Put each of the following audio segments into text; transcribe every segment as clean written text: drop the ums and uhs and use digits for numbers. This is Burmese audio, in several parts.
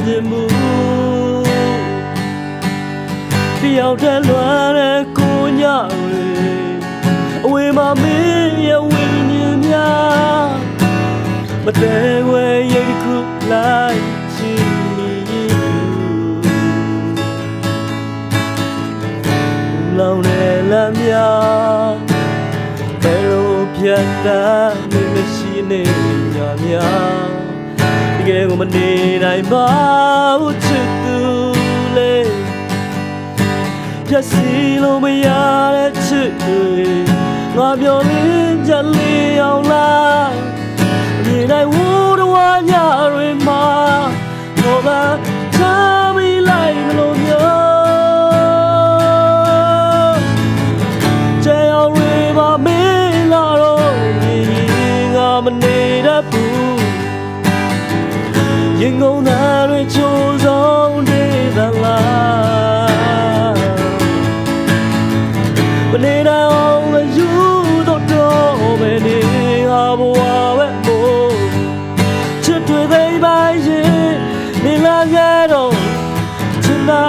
ခြင်းမူတယောက်တည်းလွမ်းတဲ့ကိုညတွေအဝေးမှာမင်းရဲ့ဝိညာဉ်များမတဲဝဲရိတ်ခုလိုက်ချီလောင်တဲ့လမ်းများဘယ်လိုဖြတ်တန်းနေမရှိနေညများတကယ်ကိုမနေနိုင်ပါဘူးချစ်သူလေးဖြတ်စီလို့မရတဲ့ချစ်တွေငါပြောရင်းချက်လေးအောင်လားဒီတိုင်းဝူတော်ညတွေမှာတော့ကချမ်းမိလိုက်မလို့မျိုးကျေအောင်တွေမှာမင်းလာတော့ဒီငါမနေတတ်ဘူးရင်ကုန်သားတွေချိုးဆုံးတွေသလားမနေနိုင်အောင်လည်းယူတော့ပဲနေဟာဘဝပဲမို့ချစ်တွေသိပါရင်နေလာခဲ့တော့ချစ်နာ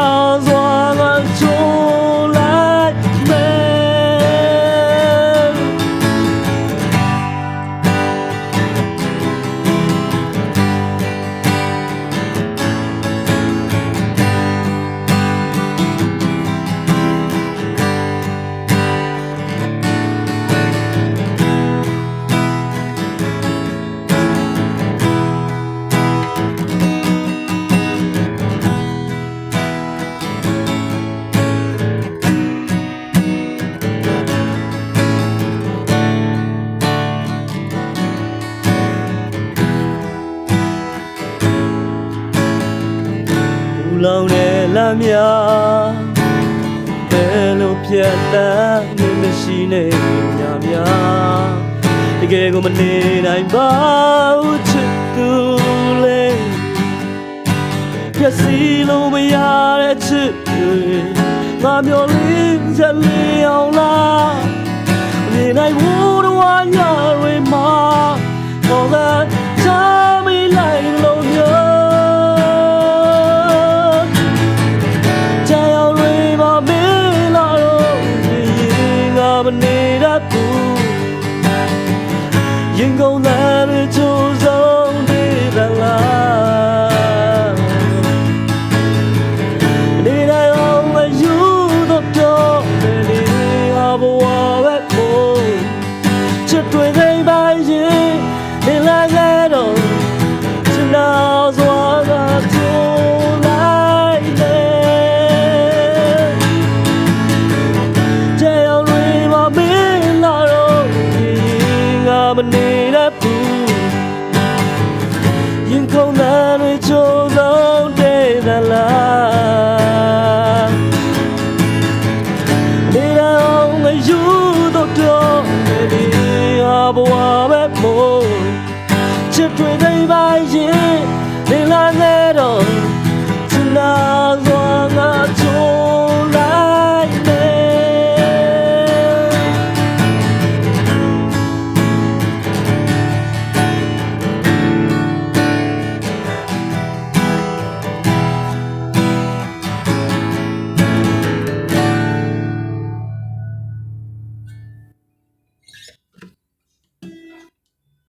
စွာကချိုးလိုက်မယ်လောင်တဲ့လမ်းများဘယ်လိုဖြတ်တန်းနေမရှိနေညများတကယ်ကိုမနေနိုင်ပါဘူးချစ်သူလေးဖြတ်စီလို့မရတဲ့ချစ်တွေငါမျောလေးချက်လေးအောင်လားနေနိုင်ဘူးတော့ညတွေမှာတော့ကချမ်းမိလိုက်လို့မျိုးနေတတ်ဘူးရင်ကုန်သားတွေချိုးဆုံးတွေသလားနေတိုင်းအောင်မယူတော့တော့နေဟာဘဝပဲမို့ချစ်တွေသိပါရင်နေလာခဲ့တော့ချစ်နာစွာကချိုးလိုက်တယ်မနေတတ်ဘူးရင်ကုန်သားတွေချိုးဆုံးတဲ့သလားနေတော့ငါယူတော့တော့နေဟာဘဝပဲမို့ချစ်တွေသိပါရင်နေလာခဲ့တော့ချစ်နာ